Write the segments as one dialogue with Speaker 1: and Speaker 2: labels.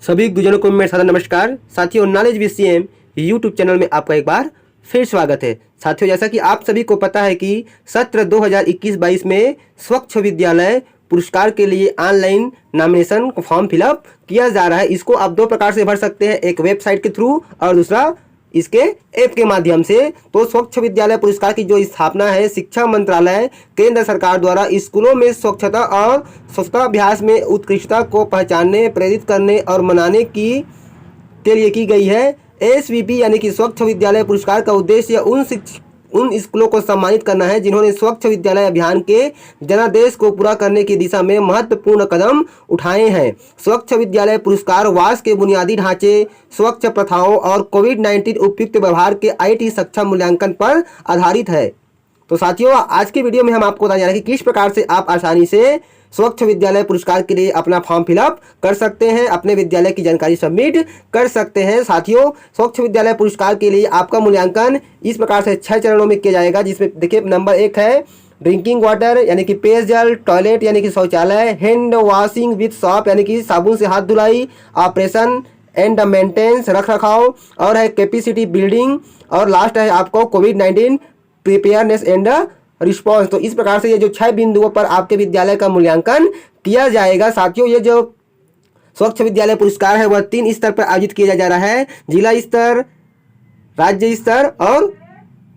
Speaker 1: सभी गुजरों को मेरे साथ नमस्कार। साथियों, नॉलेज बीसीएम यूट्यूब चैनल में आपका एक बार फिर स्वागत है। साथियों, जैसा कि आप सभी को पता है कि सत्र 2021-22 में स्वच्छ विद्यालय पुरस्कार के लिए ऑनलाइन नॉमिनेशन फॉर्म फिलअप किया जा रहा है। इसको आप दो प्रकार से भर सकते हैं, एक वेबसाइट के थ्रू और दूसरा इसके ऐप के माध्यम से। तो स्वच्छ विद्यालय पुरस्कार की जो स्थापना है शिक्षा मंत्रालय केंद्र सरकार द्वारा स्कूलों में स्वच्छता और स्वच्छता अभ्यास में उत्कृष्टता को पहचानने, प्रेरित करने और मनाने के लिए की गई है। एसवीपी यानी कि स्वच्छ विद्यालय पुरस्कार का उद्देश्य उन स्कूलों को सम्मानित करना है जिन्होंने स्वच्छ विद्यालय अभियान के जनादेश को पूरा करने की दिशा में महत्वपूर्ण कदम उठाए हैं। स्वच्छ विद्यालय पुरस्कार वास के बुनियादी ढांचे, स्वच्छ प्रथाओं और कोविड-19 उपयुक्त व्यवहार के आईटी सक्षम मूल्यांकन पर आधारित है। तो साथियों, आज की वीडियो में हम आपको बताने जा रहे हैं कि किस प्रकार से आप आसानी से स्वच्छ विद्यालय पुरस्कार के लिए अपना फॉर्म फिलअप कर सकते हैं, अपने विद्यालय की जानकारी सबमिट कर सकते हैं। साथियों, स्वच्छ विद्यालय पुरस्कार के लिए आपका मूल्यांकन इस प्रकार से 6 चरणों में किया जाएगा, जिसमें देखिए नंबर 1 है ड्रिंकिंग वाटर यानी कि पेयजल, टॉयलेट यानी कि शौचालय, हैंड वॉशिंग विथ सॉप यानी कि साबुन से हाथ धुलाई, ऑपरेशन एंड मेंटेनेंस रख रखाव, और है कैपेसिटी बिल्डिंग, और लास्ट है आपको कोविड-19 प्रिपेयरनेस एंड रिस्पॉन्स। तो इस प्रकार से ये जो 6 बिंदुओं पर आपके विद्यालय का मूल्यांकन किया जाएगा। साथियों, ये जो स्वच्छ विद्यालय पुरस्कार है वह 3 स्तर पर आयोजित किया जा रहा है, जिला स्तर, राज्य स्तर और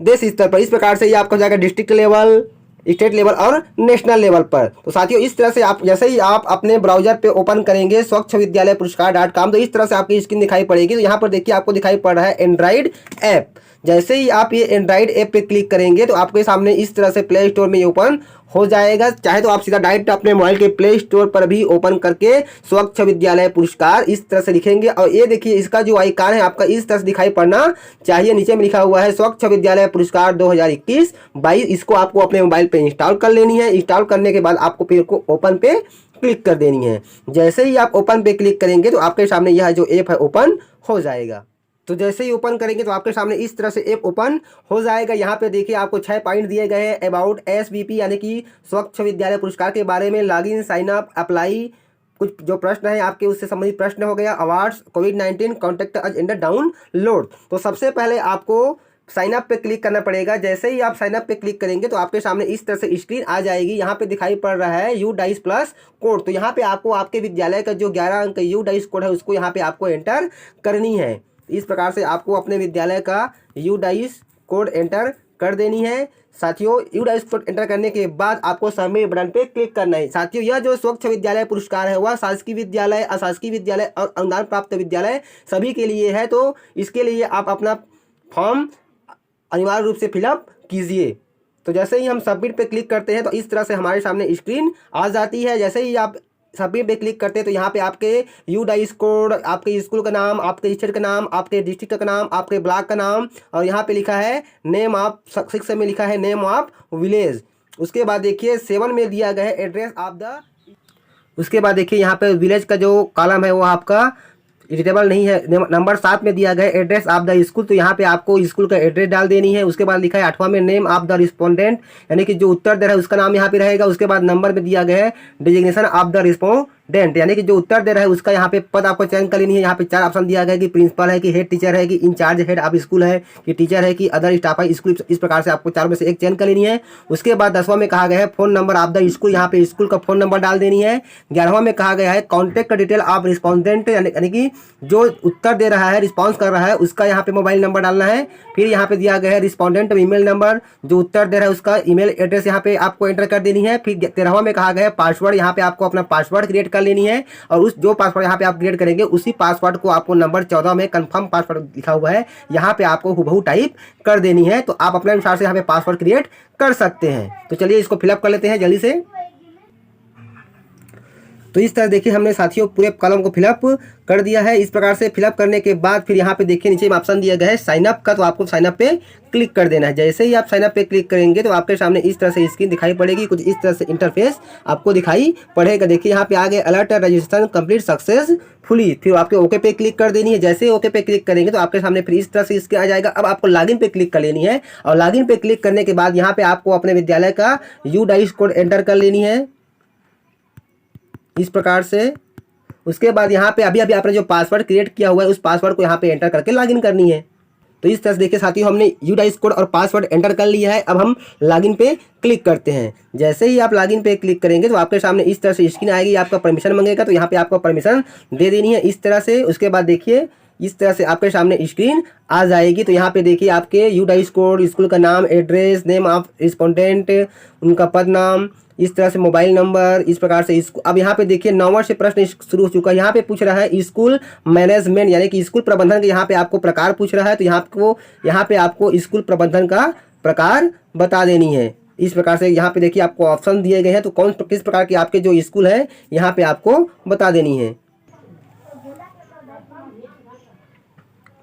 Speaker 1: देश स्तर पर। इस प्रकार से ये आपका हो जाएगा डिस्ट्रिक्ट लेवल, स्टेट लेवल और नेशनल लेवल पर। तो साथियों, इस तरह से आप जैसे ही आप अपने ब्राउजर पे ओपन करेंगे स्वच्छ विद्यालय पुरस्कार.com, तो इस तरह से आपकी स्क्रीन दिखाई पड़ेगी। तो यहाँ पर देखिए आपको दिखाई पड़ रहा है एंड्रॉइड ऐप। जैसे ही आप ये एंड्रॉइड ऐप पे क्लिक करेंगे तो आपके सामने इस तरह से प्ले स्टोर में ये ओपन हो जाएगा। चाहे तो आप सीधा डायरेक्ट अपने मोबाइल के प्ले स्टोर पर भी ओपन करके स्वच्छ विद्यालय पुरस्कार इस तरह से लिखेंगे, और ये देखिए इसका जो आइकन है आपका इस तरह से दिखाई पड़ना चाहिए। नीचे में लिखा हुआ है स्वच्छ विद्यालय पुरस्कार 2021-22। इसको आपको अपने मोबाइल पे इंस्टॉल कर लेनी है। इंस्टॉल करने के बाद आपको फिर को ओपन पे क्लिक कर देनी है। जैसे ही आप ओपन पे क्लिक करेंगे तो आपके सामने यह जो ऐप है ओपन हो जाएगा। तो जैसे ही ओपन करेंगे तो आपके सामने इस तरह से ऐप ओपन हो जाएगा। यहाँ पे देखिए आपको 6 पॉइंट दिए गए हैं। अबाउट एसवीपी यानी कि स्वच्छ विद्यालय पुरस्कार के बारे में, लॉगिन, साइन अप, अप्लाई, कुछ जो प्रश्न है आपके उससे संबंधित प्रश्न हो गया, awards, covid, contact us and download. तो सबसे पहले आपको साइन अप पे क्लिक करना पड़ेगा। जैसे ही आप साइन अप पे क्लिक करेंगे तो आपके सामने इस तरह से स्क्रीन आ जाएगी। यहाँ पे दिखाई पड़ रहा है UDICE प्लस कोड। तो यहाँ पे आपको आपके विद्यालय का जो 11 अंक UDICE कोड है उसको यहाँ पे आपको एंटर करनी है। इस प्रकार से आपको अपने विद्यालय का UDICE कोड एंटर कर देनी है। साथियों, UDICE कोड एंटर करने के बाद आपको सबमिट बटन पे क्लिक करना है। साथियों, यह जो स्वच्छ विद्यालय पुरस्कार है वह शासकीय विद्यालय, अशासकीय विद्यालय और अनुदान प्राप्त विद्यालय सभी के लिए है। तो इसके लिए आप अपना फॉर्म अनिवार्य रूप से फिलअप कीजिए। तो जैसे ही हम सबमिट पे क्लिक करते हैं तो इस तरह से हमारे सामने स्क्रीन आ जाती है। जैसे ही आप सबमिट पे क्लिक करते हैं तो यहाँ पे आपके UDICE कोड, आपके स्कूल का नाम, आपके स्टेट का नाम, आपके डिस्ट्रिक्ट का नाम, आपके ब्लॉक का नाम, और यहाँ पे लिखा है नेम ऑफ, 6 में लिखा है नेम ऑफ विलेज। उसके बाद देखिए 7 में दिया गया है एड्रेस ऑफ द। उसके बाद देखिए यहाँ पे विलेज का जो कॉलम है वो आपका एडिटेबल नहीं है। नंबर 7 में दिया गया एड्रेस ऑफ द स्कूल, तो यहाँ पे आपको स्कूल का एड्रेस डाल देनी है। उसके बाद लिखा है 8वां में नेम ऑफ द रिस्पोंडेंट यानी कि जो उत्तर दे रहा है उसका नाम यहाँ पे रहेगा। उसके बाद नंबर में दिया गया है डिजिग्नेशन ऑफ द रिस्पोंडेंट यानी कि जो उत्तर दे रहा है उसका यहाँ पे पद आपको चयन कर लेनी है। यहाँ पे 4 ऑप्शन दिया गया है कि प्रिंसिपल है, कि हेड टीचर है, कि इंचार्ज हेड ऑफ स्कूल है, कि टीचर है, कि अदर स्टाफ है स्कूल। इस प्रकार से आपको 4 में से एक चयन कर लेनी है। उसके बाद 10वां में कहा गया है phone number of the school, यहाँ पे स्कूल का फोन नंबर डाल देनी है। 11वां में कहा गया है कॉन्टैक्ट डिटेल ऑफ रिस्पोंडेंट यानी कि जो उत्तर दे रहा है, रिस्पॉन्स कर रहा है, उसका यहाँ पे मोबाइल नंबर डालना है। फिर यहाँ पे दिया गया है रिस्पोंडेंट ईमेल नंबर, जो उत्तर दे रहा है उसका ईमेल एड्रेस यहाँ पे आपको एंटर कर देनी है। फिर 13वां में कहा गया है पासवर्ड, यहाँ पे आपको अपना पासवर्ड क्रिएट कर लेनी है, और उस जो पासवर्ड यहाँ पे आप क्रिएट करेंगे उसी पासवर्ड को आपको नंबर 14 में कंफर्म पासवर्ड लिखा हुआ है यहाँ पे आपको हुबहू टाइप कर देनी है। तो आप अपने अनुसार से यहाँ पे पासवर्ड क्रिएट कर सकते हैं। तो चलिए इसको फिलअप कर लेते हैं जल्दी से। तो इस तरह देखिए हमने साथियों पूरे कॉलम को फिलअप कर दिया है। इस प्रकार से फिलअप करने के बाद फिर यहाँ पे देखिए नीचे में ऑप्शन दिया गया है साइन अप का, तो आपको साइन अप पे क्लिक कर देना है। जैसे ही आप साइन अप पे क्लिक करेंगे तो आपके सामने इस तरह से स्क्रीन दिखाई पड़ेगी, कुछ इस तरह से इंटरफेस आपको दिखाई पड़ेगा। देखिए यहाँ पे आ गए अलर्ट रजिस्ट्रेशन कंप्लीट सक्सेसफुली। फिर आपके ओके पे क्लिक कर देनी है। जैसे ओके पे क्लिक करेंगे तो आपके सामने फिर इस तरह से स्क्रीन आ जाएगा। अब आपको लॉगिन पे क्लिक कर लेनी है, और लॉगिन पे क्लिक करने के बाद यहाँ पे आपको अपने विद्यालय का UDICE कोड एंटर कर लेनी है इस प्रकार से। उसके बाद यहाँ पे अभी अभी आपने जो पासवर्ड क्रिएट किया हुआ है उस पासवर्ड को यहाँ पे एंटर करके लॉगिन करनी है। तो इस तरह से देखिए साथियों, हमने यूडाइस कोड और पासवर्ड एंटर कर लिया है। अब हम लॉगिन पे क्लिक करते हैं। जैसे ही आप लॉगिन पे क्लिक करेंगे तो आपके सामने इस तरह से स्क्रीन आएगी, आपका परमिशन मांगेगा, तो यहाँ पे आपको परमिशन दे देनी है इस तरह से। उसके बाद देखिए इस तरह से आपके सामने स्क्रीन आ जाएगी। तो यहाँ पे देखिए आपके यूडाइस कोड, स्कूल का नाम, एड्रेस, नेम ऑफ रिस्पोंडेंट, उनका पद नाम, इस तरह से मोबाइल नंबर, इस प्रकार से इसको। अब यहाँ पे देखिए 9 से प्रश्न शुरू हो चुका है। यहाँ पे पूछ रहा है स्कूल मैनेजमेंट यानी कि स्कूल प्रबंधन के यहाँ पे आपको प्रकार पूछ रहा है। तो यहाँ पे आपको स्कूल प्रबंधन का प्रकार बता देनी है। इस प्रकार से यहाँ पे देखिए आपको ऑप्शन दिए गए हैं, तो किस प्रकार के आपके जो स्कूल है यहाँ पे आपको बता देनी है।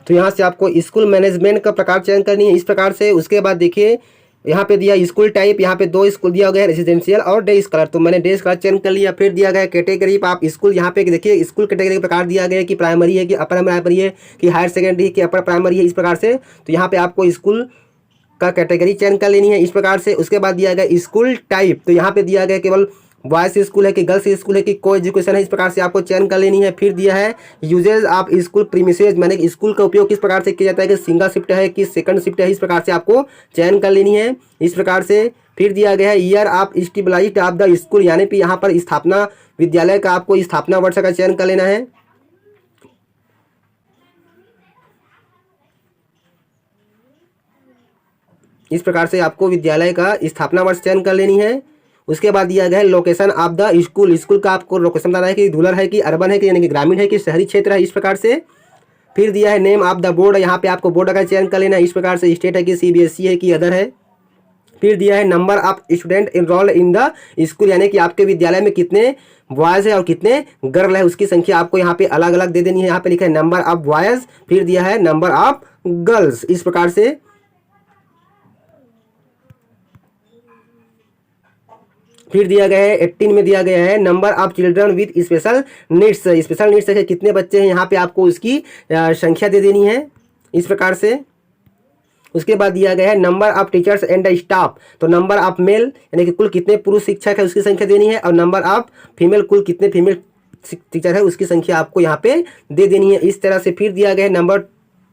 Speaker 1: तो यहाँ से आपको स्कूल मैनेजमेंट का प्रकार चयन करनी है इस प्रकार से। उसके बाद देखिए यहाँ पे दिया स्कूल टाइप, यहाँ पे 2 स्कूल दिया गया है, रेजिडेंशियल और डे स्कॉलर। तो मैंने डे स्कॉलर चयन कर लिया। फिर दिया गया कैटेगरी, आप स्कूल यहाँ पे देखिए स्कूल कैटेगरी का प्रकार दिया गया है कि प्राइमरी है कि अपर प्राइमरी है कि हायर सेकेंडरी है कि अपर प्राइमरी है, इस प्रकार से। तो यहाँ पे आपको स्कूल का कैटेगरी चयन कर लेनी है इस प्रकार से। उसके बाद दिया गया स्कूल टाइप, तो यहाँ पे दिया गया केवल बॉयज स्कूल है कि गर्ल्स स्कूल है कि को एजुकेशन है, इस प्रकार से आपको चयन कर लेनी है। फिर दिया है यूजेज ऑफ स्कूल प्रीमिसेस, मैंने स्कूल का उपयोग किस प्रकार से किया जाता है कि सिंगल शिफ्ट है कि सेकंड शिफ्ट है, इस प्रकार से आपको चयन कर लेनी है इस प्रकार से। फिर दिया गया है year of stabilised of the school, यानी कि यहाँ पर स्थापना विद्यालय का आपको स्थापना वर्ष का चयन कर लेना है। इस प्रकार से आपको विद्यालय का स्थापना वर्ष चयन कर लेनी है। उसके बाद दिया गया है location of the school, school का आपको लोकेशन बताना है कि रूरल है कि अर्बन है कि यानी कि ग्रामीण है कि शहरी क्षेत्र है, इस प्रकार से। फिर दिया है नेम ऑफ द बोर्ड, यहाँ पे आपको बोर्ड का चयन कर लेना है इस प्रकार से, स्टेट है कि सीबीएसई है कि अदर है। फिर दिया है number of student enrolled in the school, यानी कि आपके विद्यालय में कितने बॉयज है और कितने गर्ल है उसकी संख्या आपको यहाँ पे अलग अलग दे देनी है। यहाँ पे लिखा है नंबर ऑफ बॉयज, फिर दिया है नंबर ऑफ गर्ल्स, इस प्रकार से। फिर दिया गया है 18 में दिया गया है number of children with special needs, special needs है कितने बच्चे हैं यहाँ पे आपको उसकी संख्या दे देनी है इस प्रकार से। उसके बाद दिया गया है number of teachers and staff, तो नंबर ऑफ मेल यानी कि कुल कितने पुरुष शिक्षक है उसकी संख्या देनी है, और नंबर ऑफ फीमेल कुल कितने फीमेल टीचर है उसकी संख्या आपको यहाँ पे दे देनी है इस तरह से। फिर दिया गया है नंबर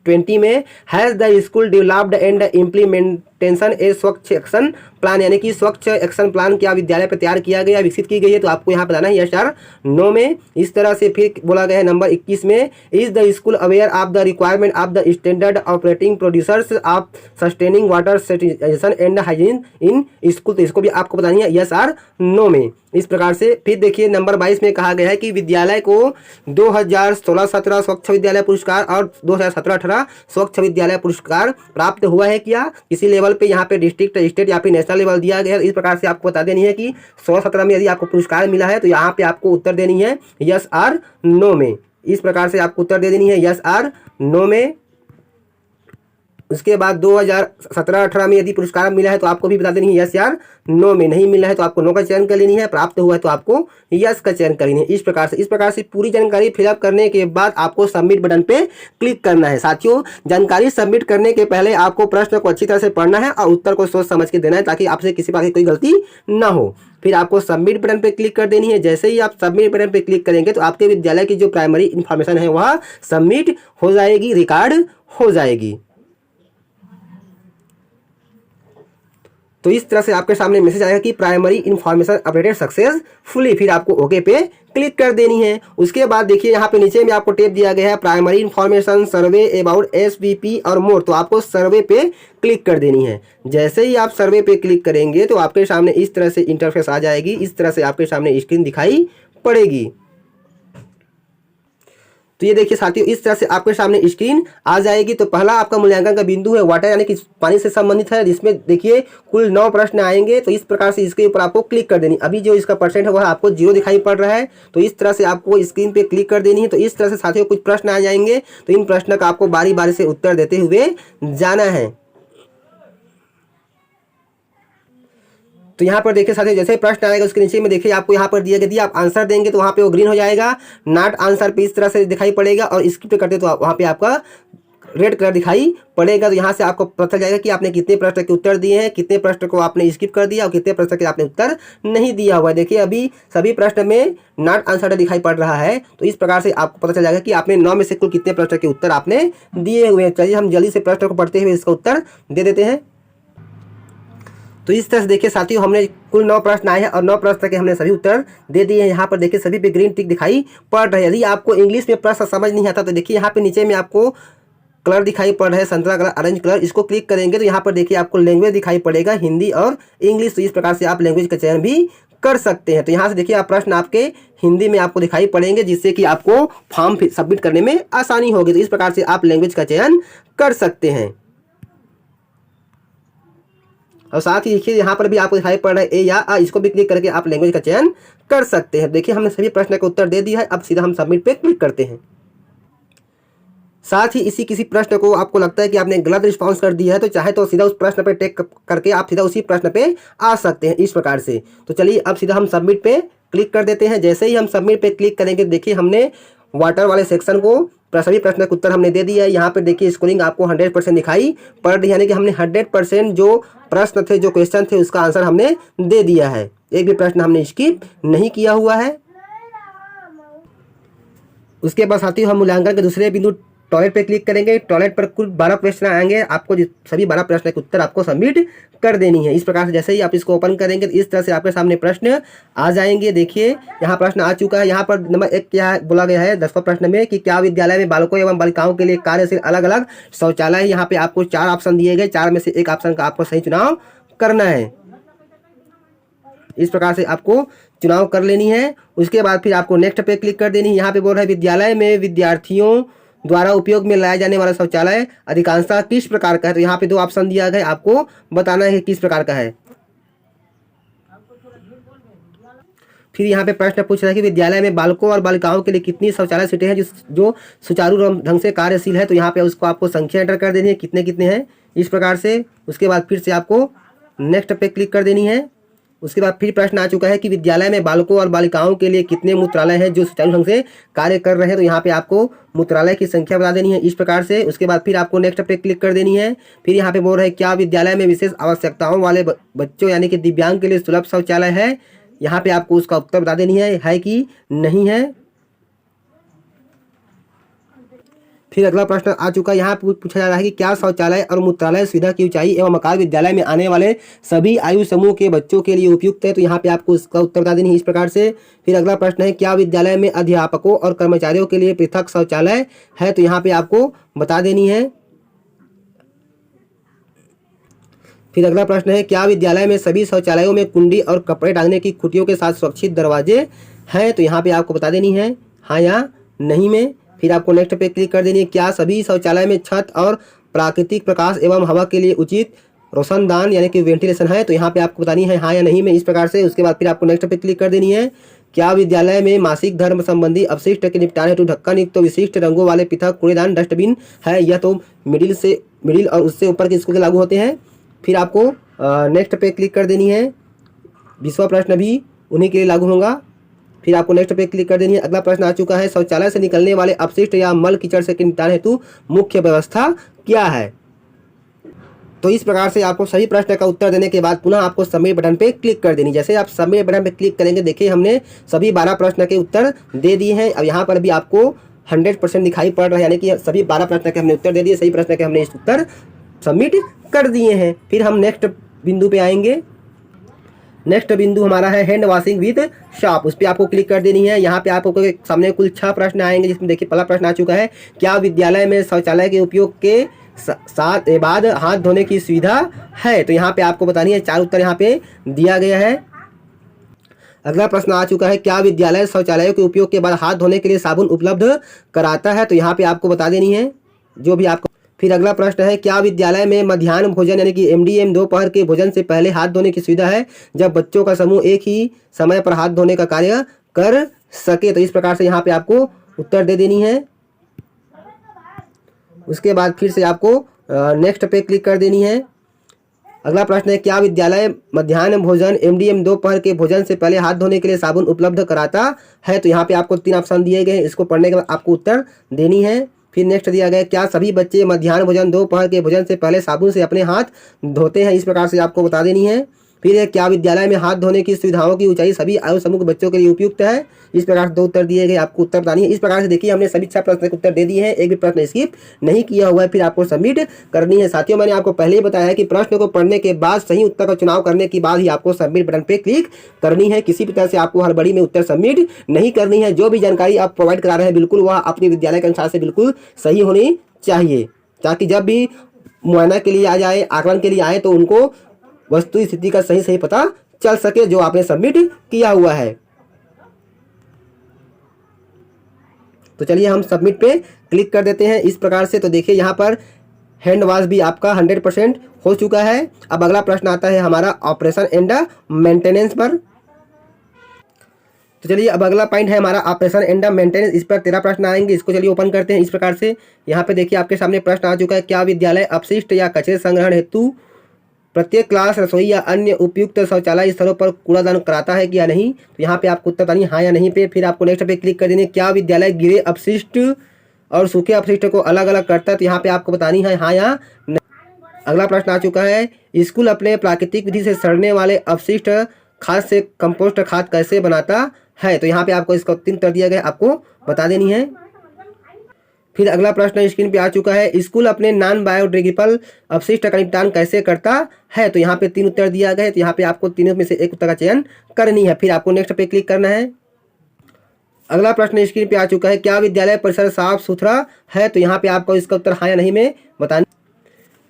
Speaker 1: 20 में has the school developed and implementation a Swachh action plan, यानी कि स्वच्छ एक्शन प्लान क्या विद्यालय पर तैयार किया गया, विकसित की गई है, तो आपको यहाँ बताना है यस और नो में इस तरह से। फिर बोला गया है नंबर 21 में is the school aware of the requirement of the standard operating producers of sustaining water sanitation and hygiene in school, तो इसको भी आपको बतानी है यस और नो में इस प्रकार से। फिर देखिए नंबर 22 में कहा गया है कि विद्यालय को 2016-17 स्वच्छ विद्यालय पुरस्कार और 2017-18 स्वच्छ विद्यालय पुरस्कार प्राप्त हुआ है क्या, किसी लेवल पे यहाँ पे डिस्ट्रिक्ट, स्टेट या फिर नेशनल लेवल दिया गया है। इस प्रकार से आपको बता देनी है कि 16-17 में यदि आपको पुरस्कार मिला है तो यहाँ पे आपको उत्तर देनी है यस और नो में, इस प्रकार से आपको उत्तर दे देनी है यस और नो में। उसके बाद 2017-18 में यदि पुरस्कार मिला है तो आपको भी बता देनी है यस या नो में, नहीं मिला है तो आपको नो का चयन कर लेनी है, प्राप्त हुआ है तो आपको यस का चयन कर लेनी है इस प्रकार से पूरी जानकारी फिलअप करने के बाद आपको सबमिट बटन पे क्लिक करना है। साथियों, जानकारी सबमिट करने के पहले आपको प्रश्न को अच्छी तरह से पढ़ना है और उत्तर को सोच समझ के देना है ताकि आपसे किसी प्रकार की कोई गलती ना हो। फिर आपको सबमिट बटन पे क्लिक कर देनी है। जैसे ही आप सबमिट बटन पे क्लिक करेंगे तो आपके विद्यालय की जो प्राइमरी इंफॉर्मेशन है वह सबमिट हो जाएगी, रिकॉर्ड हो जाएगी। तो इस तरह से आपके सामने मैसेज आएगा कि प्राइमरी इंफॉर्मेशन अपडेटेड सक्सेसफुली, फिर आपको ओके पे क्लिक कर देनी है। उसके बाद देखिए यहाँ पे नीचे में आपको टेप दिया गया है primary information survey about SVP और मोर, तो आपको सर्वे पे क्लिक कर देनी है। जैसे ही आप सर्वे पे क्लिक करेंगे तो आपके सामने इस तरह से इंटरफेस आ जाएगी, इस तरह से आपके सामने स्क्रीन दिखाई पड़ेगी। तो ये देखिए साथियों, इस तरह से आपके सामने स्क्रीन आ जाएगी। तो पहला आपका मूल्यांकन का बिंदु है वाटर यानी कि पानी से संबंधित है, जिसमें देखिए कुल 9 प्रश्न आएंगे। तो इस प्रकार से इसके ऊपर आपको क्लिक कर देनी। अभी जो इसका परसेंट है वह आपको 0 दिखाई पड़ रहा है, तो इस तरह से आपको स्क्रीन पे क्लिक कर देनी है। तो इस तरह से साथियों कुछ प्रश्न आ जाएंगे, तो इन प्रश्न का आपको बारी बारी से उत्तर देते हुए जाना है। तो यहाँ पर देखिए साथियों, जैसे प्रश्न आएगा उसके नीचे में देखिए आपको यहाँ पर दिया गया, आप आंसर देंगे तो वहाँ पे वो ग्रीन हो जाएगा, नॉट आंसर पे इस तरह से दिखाई पड़ेगा, और स्किप करते तो वहाँ पे आपका रेड कलर दिखाई पड़ेगा। तो यहाँ से आपको पता चल जाएगा कि आपने कितने प्रश्न के उत्तर दिए हैं, कितने प्रश्न को आपने स्किप कर दिया और कितने प्रश्न के आपने उत्तर नहीं दिया हुआ है। देखिए अभी सभी प्रश्न में नॉट आंसर्ड दिखाई पड़ रहा है। तो इस प्रकार से आपको पता चल जाएगा कि आपने 9 में से कुल कितने प्रश्न के उत्तर आपने दिए हुए हैं। चलिए हम जल्दी से प्रश्न को पढ़ते हुए इसका उत्तर दे देते हैं। तो इस तरह से देखिए साथियों, हमने कुल 9 प्रश्न आए हैं और 9 प्रश्न के हमने सभी उत्तर दे दिए हैं। यहाँ पर देखिए सभी पे ग्रीन टिक दिखाई पड़ रहा है। यदि आपको इंग्लिश में प्रश्न समझ नहीं आता तो देखिए यहाँ पे नीचे में आपको कलर दिखाई पड़ रहा है, संतरा कलर, ऑरेंज कलर। इसको क्लिक करेंगे तो यहाँ पर देखिए आपको लैंग्वेज दिखाई पड़ेगा, हिंदी और इंग्लिश। तो इस प्रकार से आप लैंग्वेज का चयन भी कर सकते हैं। तो यहाँ से देखिए आप प्रश्न आपके हिंदी में आपको दिखाई पड़ेंगे, जिससे कि आपको फॉर्म सबमिट करने में आसानी होगी। तो इस प्रकार से आप लैंग्वेज का चयन कर सकते हैं। और साथ ही देखिए यहाँ पर भी आपको दिखाई पड़ रहा है ए या आ, इसको भी क्लिक करके आप लैंग्वेज का चयन कर सकते हैं। देखिए हमने सभी प्रश्न का उत्तर दे दिया है। अब सीधा हम सबमिट पे क्लिक करते हैं। साथ ही इसी किसी प्रश्न को आपको लगता है कि आपने गलत रिस्पांस कर दिया है तो चाहे तो सीधा उस प्रश्न पे टिक करके आप सीधा उसी प्रश्न पे आ सकते हैं इस प्रकार से। तो चलिए अब सीधा हम सबमिट पे क्लिक कर देते हैं। जैसे ही हम सबमिट पे क्लिक करेंगे देखिए हमने वाटर वाले सेक्शन को सभी प्रश्न का उत्तर हमने दे दिया है। यहाँ पे देखिए स्कोरिंग आपको 100% दिखाई पड़ रही है, यानी कि हमने 100% जो प्रश्न थे, जो क्वेश्चन थे, उसका आंसर हमने दे दिया है। एक भी प्रश्न हमने स्किप नहीं किया हुआ है। उसके बाद साथियों हम मूल्यांकन के दूसरे बिंदु टॉयलेट पे क्लिक करेंगे। टॉयलेट पर कुल 12 प्रश्न आएंगे, आपको सभी 12 प्रश्न के उत्तर आपको सबमिट कर देनी है। इस प्रकार से जैसे ही आप इसको ओपन करेंगे तो इस तरह से आपके सामने प्रश्न आ जाएंगे। देखिए यहाँ प्रश्न आ चुका है। यहाँ पर नंबर 1 क्या बोला गया है 10वें प्रश्न में कि क्या विद्यालय में बालकों एवं बालिकाओं के लिए कार्यशील अलग अलग शौचालय है। यहाँ पे आपको 4 ऑप्शन दिए गए, 4 में से एक ऑप्शन का आपको सही चुनाव करना है। इस प्रकार से आपको चुनाव कर लेनी है। उसके बाद फिर आपको नेक्स्ट पे क्लिक कर देनी है। यहाँ पे बोल रहा है विद्यालय में विद्यार्थियों द्वारा उपयोग में लाया जाने वाला शौचालय अधिकांशतः किस प्रकार का है। तो यहाँ पे 2 ऑप्शन दिया गया है, आपको बताना है किस प्रकार का है। फिर यहाँ पे प्रश्न पूछ रहा है कि विद्यालय में बालकों और बालिकाओं के लिए कितनी शौचालय सीटें हैं जो सुचारू ढंग से कार्यशील है। तो यहाँ पे उसको आपको संख्या एंटर कर देनी है, कितने कितने हैं इस प्रकार से। उसके बाद फिर से आपको नेक्स्ट पे क्लिक कर देनी है। उसके बाद फिर प्रश्न आ चुका है कि विद्यालय में बालकों और बालिकाओं के लिए कितने मूत्रालय हैं जो सुचारू ढंग से कार्य कर रहे हैं। तो यहाँ पे आपको मूत्रालय की संख्या बता देनी है इस प्रकार से। उसके बाद फिर आपको नेक्स्ट पे क्लिक कर देनी है। फिर यहाँ पे बोल रहा है क्या विद्यालय में विशेष आवश्यकताओं वाले बच्चों यानी कि दिव्यांग के लिए सुलभ शौचालय है। यहाँ पे आपको उसका उत्तर बता देनी है कि नहीं है। फिर अगला प्रश्न आ चुका है। यहाँ पूछा जा रहा है कि क्या शौचालय और मूत्रालय सुविधा की ऊंचाई एवं आकार विद्यालय में आने वाले सभी आयु समूह के बच्चों के लिए उपयुक्त है। तो यहाँ पे आपको उसका उत्तर बता देनी है इस प्रकार से। फिर अगला प्रश्न है क्या विद्यालय में अध्यापकों और कर्मचारियों के लिए पृथक शौचालय है। तो यहाँ पे आपको बता देनी है। फिर अगला प्रश्न है क्या विद्यालय में सभी शौचालयों में कुंडी और कपड़े टांगने की खुटियों के साथ सुरक्षित दरवाजे हैं। तो यहाँ पे आपको बता देनी है हाँ या नहीं में। फिर आपको नेक्स्ट पे क्लिक कर देनी है। क्या सभी शौचालय में छत और प्राकृतिक प्रकाश एवं हवा के लिए उचित रोशनदान यानी कि वेंटिलेशन है। तो यहाँ पे आपको बतानी है हाँ या नहीं में इस प्रकार से। उसके बाद फिर आपको नेक्स्ट पे क्लिक कर देनी है। क्या विद्यालय में मासिक धर्म संबंधी अपशिष्ट के निपटान हेतु ढक्कन युक्त तो विशिष्ट रंगों वाले पृथक कूड़ेदान डस्टबिन है। यह तो मिडिल और उससे ऊपर के स्कूल के लागू होते हैं। फिर आपको नेक्स्ट पे क्लिक कर देनी है। 20वां प्रश्न भी उन्हीं के लिए लागू होगा। फिर आपको नेक्स्ट पे क्लिक कर देनी है। अगला प्रश्न आ चुका है शौचालय से निकलने वाले अपशिष्ट या मल कीचड़ से निपटान हेतु मुख्य व्यवस्था क्या है। तो इस प्रकार से आपको सही प्रश्न का उत्तर देने के बाद पुनः आपको सबमिट बटन पे क्लिक कर देनी। जैसे आप सबमिट बटन पे क्लिक करेंगे देखिए हमने सभी 12 प्रश्न के उत्तर दे दिए हैं। अब यहाँ पर भी आपको 100% दिखाई पड़ रहा है, यानी कि सभी 12 प्रश्न के हमने उत्तर दे दिए, सही प्रश्न के हमने इस उत्तर सबमिट कर दिए हैं। फिर हम नेक्स्ट बिंदु पे आएंगे। नेक्स्ट बिंदु हमारा है हैंड वॉशिंग विद शॉप। उस पर आपको क्लिक कर देनी है। यहाँ पे आपको सामने कुल 6 प्रश्न आएंगे, जिसमें देखिए पहला प्रश्न आ चुका है क्या विद्यालय में शौचालय के उपयोग के साथ बाद हाथ धोने की सुविधा है। तो यहाँ पे आपको बतानी है 4 उत्तर यहाँ पे दिया गया है। अगला प्रश्न आ चुका है क्या विद्यालय शौचालयों के उपयोग के बाद हाथ धोने के लिए साबुन उपलब्ध कराता है। तो यहाँ पे आपको बता देनी है जो भी आपको। फिर अगला प्रश्न है क्या विद्यालय में मध्याह्न भोजन यानी कि MDM दोपहर के भोजन से पहले हाथ धोने की सुविधा है जब बच्चों का समूह एक ही समय पर हाथ धोने का कार्य कर सके। तो इस प्रकार से यहाँ पे आपको उत्तर दे देनी है। उसके बाद फिर से आपको नेक्स्ट पे क्लिक कर देनी है। अगला प्रश्न है क्या विद्यालय मध्याह्न भोजन MDM दोपहर के भोजन से पहले हाथ धोने के लिए साबुन उपलब्ध कराता है। तो यहाँ पे आपको 3 ऑप्शन दिए गए हैं, इसको पढ़ने के बाद आपको उत्तर देनी है। फिर नेक्स्ट दिया गया क्या सभी बच्चे मध्याह्न भोजन दोपहर के भोजन से पहले साबुन से अपने हाथ धोते हैं, इस प्रकार से आपको बता देनी है। फिर है क्या विद्यालय में हाथ धोने की सुविधाओं की ऊंचाई सभी आयु समूह के बच्चों के लिए उपयुक्त है, इस प्रकार से 2 उत्तर दिए गए, आपको उत्तर बतानी है। इस प्रकार से देखिए हमने सभी 6 प्रश्न के उत्तर दे दिए हैं, एक भी प्रश्न स्किप नहीं किया हुआ है। फिर आपको सबमिट करनी है। साथियों मैंने आपको पहले ही बताया है कि प्रश्न को पढ़ने के बाद सही उत्तर का चुनाव करने के बाद ही आपको सबमिट बटन पे क्लिक करनी है। किसी भी तरह से आपको हड़बड़ी में उत्तर सबमिट नहीं करनी है। जो भी जानकारी आप प्रोवाइड करा रहे हैं बिल्कुल वह अपने विद्यालय के अनुसार से बिल्कुल सही होनी चाहिए, ताकि जब भी मुआयना के लिए आ जाए, आकलन के लिए आए तो उनको वस्तु स्थिति का सही सही पता चल सके जो आपने सबमिट किया हुआ है। तो चलिए हम सबमिट पे क्लिक कर देते हैं इस प्रकार से। तो देखिए यहाँ पर हैंड वॉश भी आपका 100% हो चुका है। अब अगला प्रश्न आता है हमारा ऑपरेशन एंड मेंटेनेंस पर। तो चलिए अब अगला पॉइंट है हमारा ऑपरेशन एंड मेंटेनेंस। इस पर 13 प्रश्न आएंगे। इसको चलिए ओपन करते हैं इस प्रकार से। यहाँ पे देखिए आपके सामने प्रश्न आ चुका है क्या विद्यालय अपशिष्ट या कचरे संग्रहण हेतु प्रत्येक क्लास रसोई या अन्य उपयुक्त शौचालय स्थलों पर कूड़ादान कराता है कि या नहीं। तो यहाँ पे आपको उत्तर बतानी हाँ या नहीं पे। फिर आपको नेक्स्ट पे क्लिक कर देंगे क्या विद्यालय गिरे अपशिष्ट और सूखे अपशिष्ट को अलग अलग करता है। तो यहाँ पे आपको बतानी है हाँ या नहीं। अगला प्रश्न आ चुका है स्कूल अपने प्राकृतिक विधि से सड़ने वाले अपशिष्ट खाद से कंपोस्ट खाद कैसे बनाता है। तो यहाँ पे आपको इसका 3 उत्तर दिया गया, आपको बता देनी है। फिर अगला प्रश्न स्क्रीन पे आ चुका है स्कूल अपने नॉन बायोडिग्रेडेबल अपशिष्ट का निपटान कैसे करता है। तो यहाँ पे 3 उत्तर दिया गया है। तो यहाँ पे आपको तीनों में से एक उत्तर का चयन करनी है। फिर आपको नेक्स्ट पे क्लिक करना है। अगला प्रश्न स्क्रीन पे आ चुका है क्या विद्यालय परिसर साफ सुथरा है। तो यहाँ पे आपको इसका उत्तर हाँ या नहीं में बताना।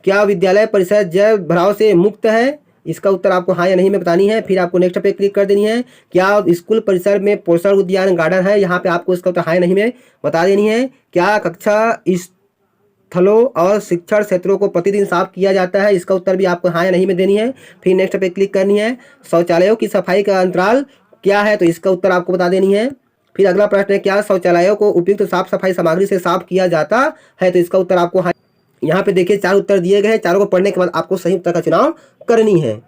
Speaker 1: क्या विद्यालय परिसर जल भराव से मुक्त है, इसका उत्तर आपको हाँ या नहीं में बतानी है। फिर आपको नेक्स्ट पे क्लिक कर देनी है। क्या स्कूल परिसर में पोषण उद्यान गार्डन है, यहाँ पे आपको इसका उत्तर हाँ या नहीं में बता देनी है। क्या कक्षा स्थलों और शिक्षण क्षेत्रों को प्रतिदिन साफ किया जाता है, इसका उत्तर भी आपको हाँ या नहीं में देनी है। फिर नेक्स्ट पे क्लिक करनी है। शौचालयों की सफाई का अंतराल क्या है, तो इसका उत्तर आपको बता देनी है। फिर अगला प्रश्न है क्या शौचालयों को उपयुक्त साफ सफाई सामग्री से साफ किया जाता है, तो इसका उत्तर आपको हाँ। यहाँ पे देखिए 4 उत्तर दिए गए हैं। चारों को पढ़ने के बाद आपको सही उत्तर का चुनाव करनी है।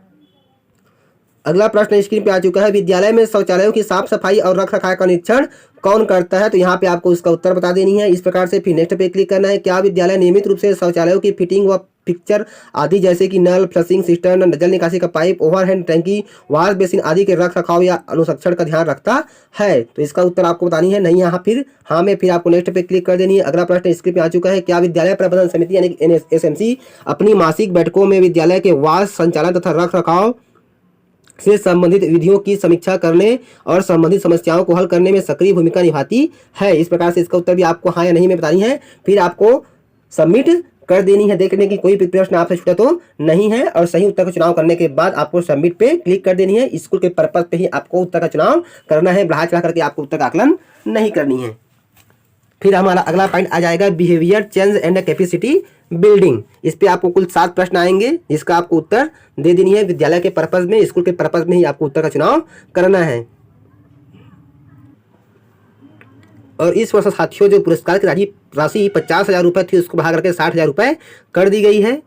Speaker 1: अगला प्रश्न स्क्रीन पे आ चुका है विद्यालय में शौचालयों की साफ सफाई और रख रखाव का निरीक्षण कौन करता है। तो यहाँ पे आपको इसका उत्तर बता देनी है इस प्रकार से। फिर नेक्स्ट पे क्लिक करना है। क्या विद्यालय नियमित रूप से शौचालयों की फिटिंग व पिक्चर आदि जैसे कि नल, फ्लशिंग सिस्टम, जल निकासी का पाइप, ओवरहेड टैंकी, वॉश बेसिन आदि के रख रखाव या अनुसंरक्षण का ध्यान रखता है। तो इसका उत्तर आपको बतानी है नहीं यहाँ फिर हाँ में। फिर आपको नेक्स्ट पे क्लिक कर देनी है। अगला प्रश्न स्क्रीन पे आ चुका है। क्या विद्यालय प्रबंधन समिति यानी कि SMC अपनी मासिक बैठकों में विद्यालय के वास संचालन तथा रख रखाव से संबंधित विधियों की समीक्षा करने और संबंधित समस्याओं को हल करने में सक्रिय भूमिका निभाती है। इस प्रकार से इसका उत्तर भी आपको हाँ या नहीं में बतानी है। फिर आपको सबमिट कर देनी है। देखने की कोई भी प्रश्न आपसे छूटा तो नहीं है और सही उत्तर का चुनाव करने के बाद आपको सबमिट पे क्लिक कर देनी है। स्कूल के पर्पज पे ही आपको उत्तर का चुनाव करना है, बढ़ा चढ़ा करके आपको उत्तर का आकलन नहीं करनी है। फिर हमारा अगला पॉइंट आ जाएगा behaviour change and capacity building. इस पे आपको कुल 7 प्रश्न आएंगे जिसका आपको उत्तर दे देनी है। विद्यालय के पर्पज में, स्कूल के पर्पज में ही आपको उत्तर का चुनाव करना है। और इस वर्ष साथियों जो पुरस्कार की राशि 50,000 रुपये थी उसको बढ़ा करके 60,000 रुपये कर दी गई है।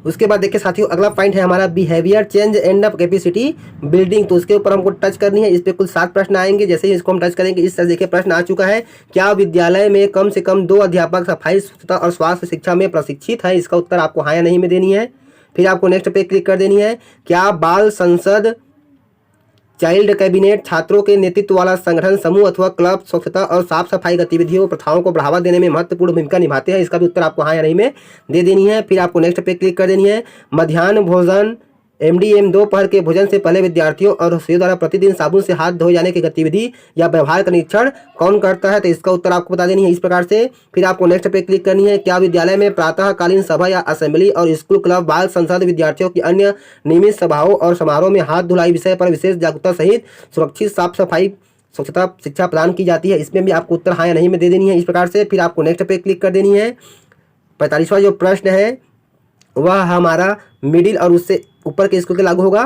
Speaker 1: उसके बाद देखिए साथियों अगला पॉइंट है हमारा behaviour change and capacity building. तो उसके ऊपर हमको टच करनी है। इस पे कुल 7 प्रश्न आएंगे। जैसे ही इसको हम टच करेंगे इस तरह देखिए प्रश्न आ चुका है। क्या विद्यालय में कम से कम 2 अध्यापक सफाई स्वच्छता और स्वास्थ्य शिक्षा में प्रशिक्षित है, इसका उत्तर आपको हाँ या नहीं में देनी है। फिर आपको नेक्स्ट पे क्लिक कर देनी है। क्या बाल संसद चाइल्ड कैबिनेट छात्रों के नेतृत्व वाला संगठन समूह अथवा क्लब स्वच्छता और साफ सफाई गतिविधियों प्रथाओं को बढ़ावा देने में महत्वपूर्ण भूमिका निभाते हैं, इसका भी उत्तर आपको हाँ या नहीं में दे देनी है। फिर आपको नेक्स्ट पे क्लिक कर देनी है। मध्याह्न भोजन MDM दोपहर के भोजन से पहले विद्यार्थियों और रसोइयों द्वारा प्रतिदिन साबुन से हाथ धोए जाने की गतिविधि या व्यवहार का निरीक्षण कौन करता है, तो इसका उत्तर आपको बता देनी है इस प्रकार से। फिर आपको नेक्स्ट पे क्लिक करनी है। क्या विद्यालय में प्रातःकालीन सभा या असेंबली और स्कूल क्लब बाल संसद विद्यार्थियों की अन्य नियमित सभाओं और समारोह में हाथ धुलाई विषय पर विशेष जागरूकता सहित सुरक्षित साफ सफाई स्वच्छता शिक्षा प्रदान की जाती है, इसमें भी आपको उत्तर हाँ या नहीं में दे देनी है इस प्रकार से। फिर आपको नेक्स्ट पे क्लिक कर देनी है। 45वां जो प्रश्न है वह हमारा मिडिल और उससे ऊपर के स्कूल के लागू होगा।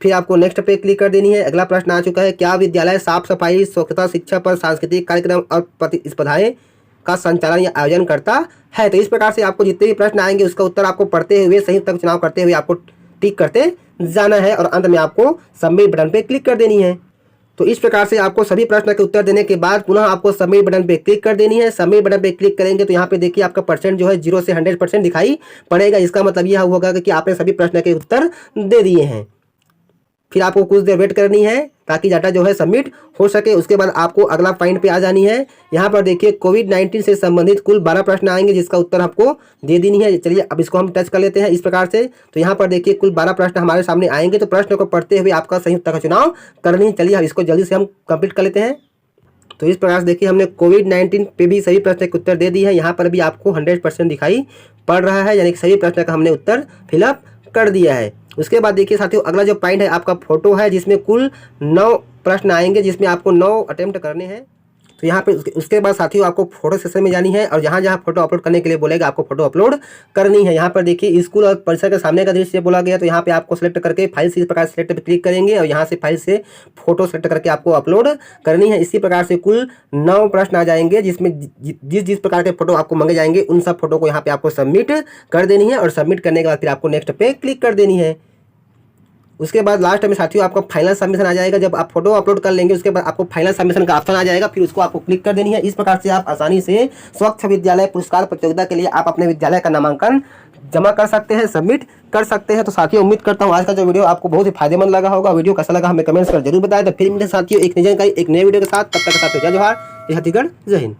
Speaker 1: फिर आपको नेक्स्ट पे क्लिक कर देनी है। अगला प्रश्न आ चुका है। क्या विद्यालय साफ सफाई स्वच्छता शिक्षा पर सांस्कृतिक कार्यक्रम और प्रतिस्पर्धाएं का संचालन या आयोजन करता है। तो इस प्रकार से आपको जितने भी प्रश्न आएंगे उसका उत्तर आपको पढ़ते हुए सही उत्तर चुनाव करते हुए आपको टिक करते जाना है और अंत में आपको सबमिट बटन पे क्लिक कर देनी है। तो इस प्रकार से आपको सभी प्रश्न के उत्तर देने के बाद पुनः आपको सबमिट बटन पे क्लिक कर देनी है। सबमिट बटन पे क्लिक करेंगे तो यहाँ पे देखिए आपका परसेंट जो है 0 से 100% दिखाई पड़ेगा। इसका मतलब यह होगा कि आपने सभी प्रश्न के उत्तर दे दिए हैं। फिर आपको कुछ देर वेट करनी है ताकि डाटा जो है सबमिट हो सके। उसके बाद आपको अगला पॉइंट पे आ जानी है। यहाँ पर देखिए कोविड-19 से संबंधित कुल 12 प्रश्न आएंगे जिसका उत्तर आपको दे देनी है। चलिए अब इसको हम टच कर लेते हैं इस प्रकार से। तो यहाँ पर देखिए कुल 12 प्रश्न हमारे सामने आएंगे। तो प्रश्न को पढ़ते हुए आपका सही उत्तर का चुनाव करनी है। चलिए अब इसको जल्दी से हम कंप्लीट कर लेते हैं। तो इस प्रकार से देखिए हमने कोविड-19 पे भी सभी प्रश्न के उत्तर दे दिए हैं। यहाँ पर भी आपको 100% दिखाई पड़ रहा है, यानी कि सभी प्रश्न का हमने उत्तर फिलअप कर दिया है। उसके बाद देखिए साथियों अगला जो पॉइंट है आपका फोटो है, जिसमें कुल 9 प्रश्न आएंगे जिसमें आपको 9 अटेम्प्ट करने हैं। तो यहाँ पे उसके बाद साथियों आपको फोटो सेक्शन में जानी है और जहाँ जहाँ फोटो अपलोड करने के लिए बोलेगा आपको फोटो अपलोड करनी है। यहाँ पर देखिए स्कूल और परिसर के सामने का दृश्य बोला गया, तो यहाँ पे आपको सेलेक्ट करके फाइल से इस प्रकार सेलेक्ट पे क्लिक करेंगे और यहाँ से फाइल से फोटो सेलेक्ट करके आपको अपलोड करनी है। इसी प्रकार से कुल 9 प्रश्न आ जाएंगे जिसमें जिस प्रकार के फोटो आपको मांगे जाएंगे उन सब फोटो को यहाँ पे आपको सबमिट कर देनी है और सबमिट करने के बाद फिर आपको नेक्स्ट पे क्लिक कर देनी है। उसके बाद लास्ट में साथियों आपका फाइनल सबमिशन आ जाएगा। जब आप फोटो अपलोड कर लेंगे उसके बाद आपको फाइनल सबमिशन का ऑप्शन आ जाएगा, फिर उसको आपको क्लिक कर देनी है। इस प्रकार से आप आसानी से स्वच्छ विद्यालय पुरस्कार प्रतियोगिता के लिए आप अपने विद्यालय का नामांकन जमा कर सकते हैं, सबमिट कर सकते हैं। तो साथियों उम्मीद करता हूँ आज का जो वीडियो आपको बहुत ही फायदेमंद लगा होगा। वीडियो कैसा लगा हमें कमेंट्स कर जरूर बताएं। तो फिर मिलते हैं साथियों एक नई जानकारी एक नए वीडियो के साथ। तब तक के साथ जय जोहार, जय छत्तीसगढ़, जय हिंद।